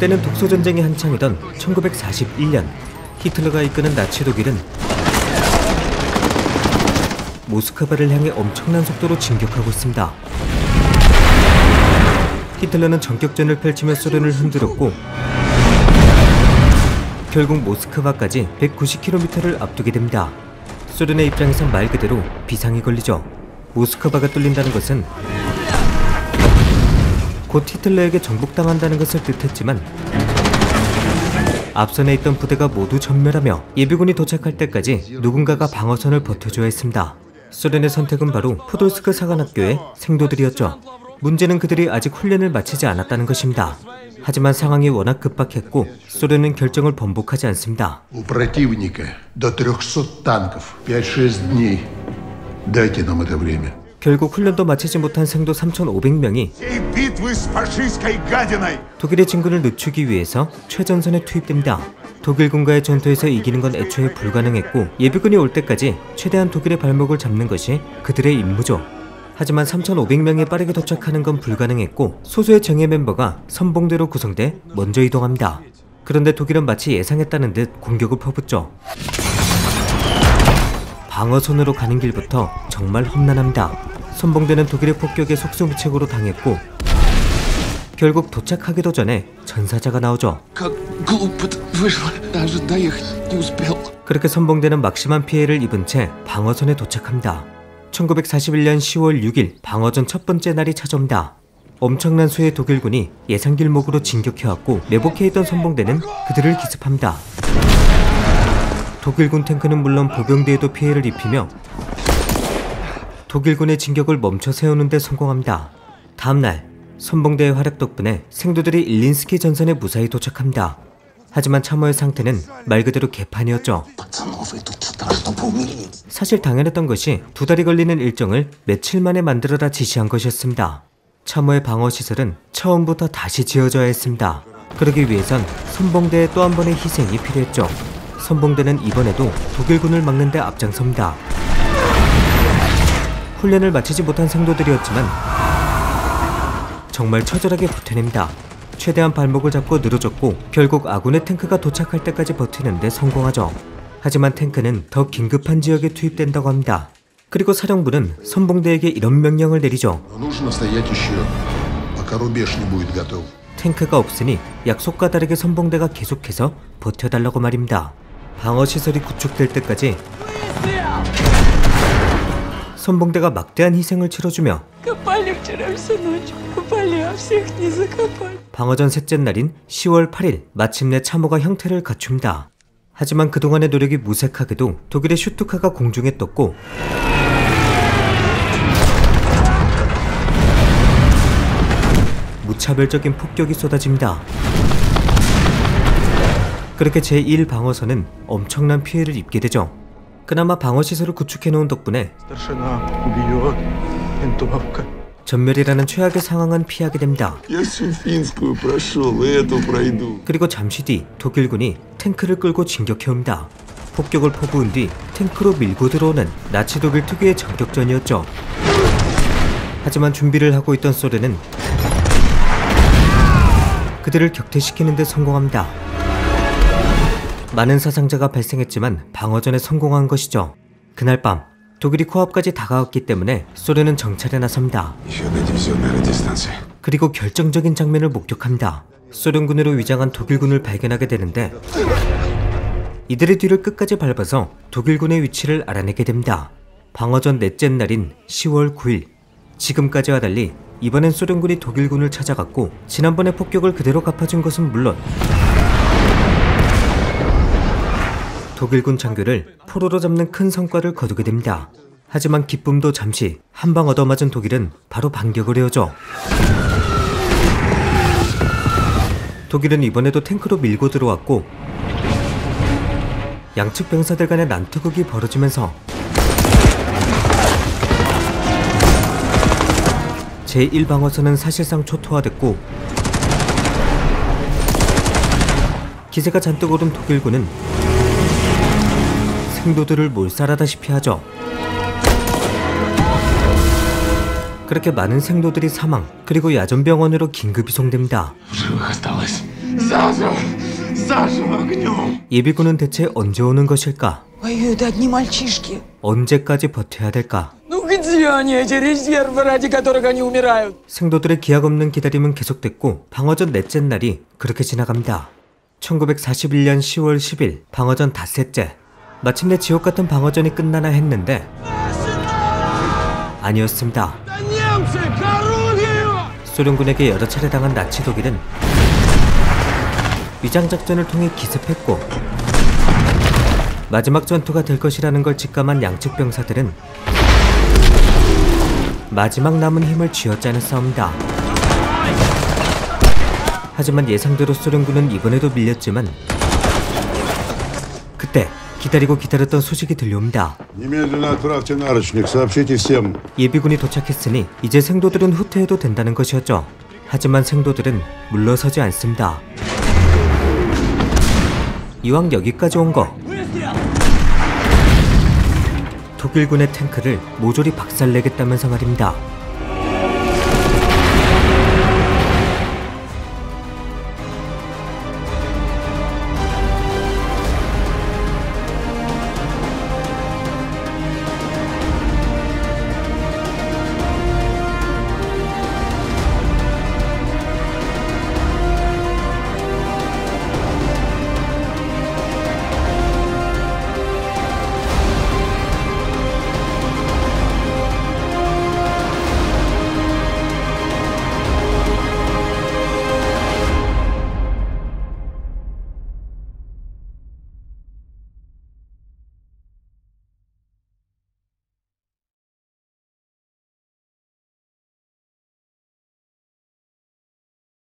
때는 독소전쟁이 한창이던 1941년 히틀러가 이끄는 나치 독일은 모스크바를 향해 엄청난 속도로 진격하고 있습니다. 히틀러는 전격전을 펼치며 소련을 흔들었고 결국 모스크바까지 190km를 앞두게 됩니다. 소련의 입장에선 말 그대로 비상이 걸리죠. 모스크바가 뚫린다는 것은 곧 히틀러에게 정복당한다는 것을 뜻했지만 앞선에 있던 부대가 모두 전멸하며 예비군이 도착할 때까지 누군가가 방어선을 버텨줘야 했습니다. 소련의 선택은 바로 포돌스크 사관학교의 생도들이었죠. 문제는 그들이 아직 훈련을 마치지 않았다는 것입니다. 하지만 상황이 워낙 급박했고 소련은 결정을 번복하지 않습니다. 결국 훈련도 마치지 못한 생도 3,500명이 독일의 진군을 늦추기 위해서 최전선에 투입됩니다. 독일군과의 전투에서 이기는 건 애초에 불가능했고 예비군이 올 때까지 최대한 독일의 발목을 잡는 것이 그들의 임무죠. 하지만 3,500명이 빠르게 도착하는 건 불가능했고 소수의 정예 멤버가 선봉대로 구성돼 먼저 이동합니다. 그런데 독일은 마치 예상했다는 듯 공격을 퍼붓죠. 방어선으로 가는 길부터 정말 험난합니다. 선봉대는 독일의 폭격에 속수무책으로 당했고 결국 도착하기도 전에 전사자가 나오죠. 그렇게 선봉대는 막심한 피해를 입은 채 방어선에 도착합니다. 1941년 10월 6일 방어전 첫 번째 날이 찾아옵니다. 엄청난 수의 독일군이 예상 길목으로 진격해왔고 매복해 있던 선봉대는 그들을 기습합니다. 독일군 탱크는 물론 보병대에도 피해를 입히며 독일군의 진격을 멈춰 세우는 데 성공합니다. 다음날 선봉대의 활약 덕분에 생도들이 일린스키 전선에 무사히 도착합니다. 하지만 참호의 상태는 말 그대로 개판이었죠. 사실 당연했던 것이 2달이 걸리는 일정을 며칠 만에 만들어라 지시한 것이었습니다. 참호의 방어시설은 처음부터 다시 지어져야 했습니다. 그러기 위해선 선봉대의 또 한 번의 희생이 필요했죠. 선봉대는 이번에도 독일군을 막는 데 앞장섭니다. 훈련을 마치지 못한 생도들이었지만 정말 처절하게 버텨냅니다. 최대한 발목을 잡고 늘어졌고 결국 아군의 탱크가 도착할 때까지 버티는 데 성공하죠. 하지만 탱크는 더 긴급한 지역에 투입된다고 합니다. 그리고 사령부는 선봉대에게 이런 명령을 내리죠. 탱크가 없으니 약속과 다르게 선봉대가 계속해서 버텨달라고 말입니다. 방어시설이 구축될 때까지 선봉대가 막대한 희생을 치러주며 방어전 셋째 날인 10월 8일 마침내 참호가 형태를 갖춥니다. 하지만 그동안의 노력이 무색하게도 독일의 슈투카가 공중에 떴고 무차별적인 폭격이 쏟아집니다. 그렇게 제1방어선은 엄청난 피해를 입게 되죠. 그나마 방어시설을 구축해놓은 덕분에 전멸이라는 최악의 상황은 피하게 됩니다. 그리고 잠시 뒤 독일군이 탱크를 끌고 진격해옵니다. 폭격을 퍼부은 뒤 탱크로 밀고 들어오는 나치 독일 특유의 전격전이었죠. 하지만 준비를 하고 있던 소련은 그들을 격퇴시키는 데 성공합니다. 많은 사상자가 발생했지만 방어전에 성공한 것이죠. 그날 밤 독일이 코앞까지 다가왔기 때문에 소련은 정찰에 나섭니다. 그리고 결정적인 장면을 목격합니다. 소련군으로 위장한 독일군을 발견하게 되는데 이들의 뒤를 끝까지 밟아서 독일군의 위치를 알아내게 됩니다. 방어전 넷째 날인 10월 9일 지금까지와 달리 이번엔 소련군이 독일군을 찾아갔고 지난번의 폭격을 그대로 갚아준 것은 물론 독일군 장교를 포로로 잡는 큰 성과를 거두게 됩니다. 하지만 기쁨도 잠시, 한 방 얻어맞은 독일은 바로 반격을 해오죠. 독일은 이번에도 탱크로 밀고 들어왔고 양측 병사들 간의 난투극이 벌어지면서 제1방어선은 사실상 초토화됐고 기세가 잔뜩 오른 독일군은 생도들을 몰살하다시피 하죠. 그렇게 많은 생도들이 사망, 그리고 야전병원으로 긴급 이송됩니다. Заживо! Заживо огнем! 예비군은 대체 언제 오는 것일까? Воюют одни мальчишки. 언제까지 버텨야 될까? Ну где они, эти резервы, ради которых они умирают? 생도들의 기약 없는 기다림은 계속됐고 방어전 넷째 날이 그렇게 지나갑니다. 1941년 10월 10일 방어전 닷새째. 마침내 지옥 같은 방어전이 끝나나 했는데 아니었습니다. 소련군에게 여러 차례 당한 나치 독일은 위장작전을 통해 기습했고 마지막 전투가 될 것이라는 걸 직감한 양측 병사들은 마지막 남은 힘을 쥐어짜는 싸움이다. 하지만 예상대로 소련군은 이번에도 밀렸지만 그때 기다리고 기다렸던 소식이 들려옵니다. Немедленно отправьте наручник, сообщите всем. 예비군이 도착했으니 이제 생도들은 후퇴해도 된다는 것이었죠. 하지만 생도들은 물러서지 않습니다. 이왕 여기까지 온 거 독일군의 탱크를 모조리 박살내겠다면서 말입니다.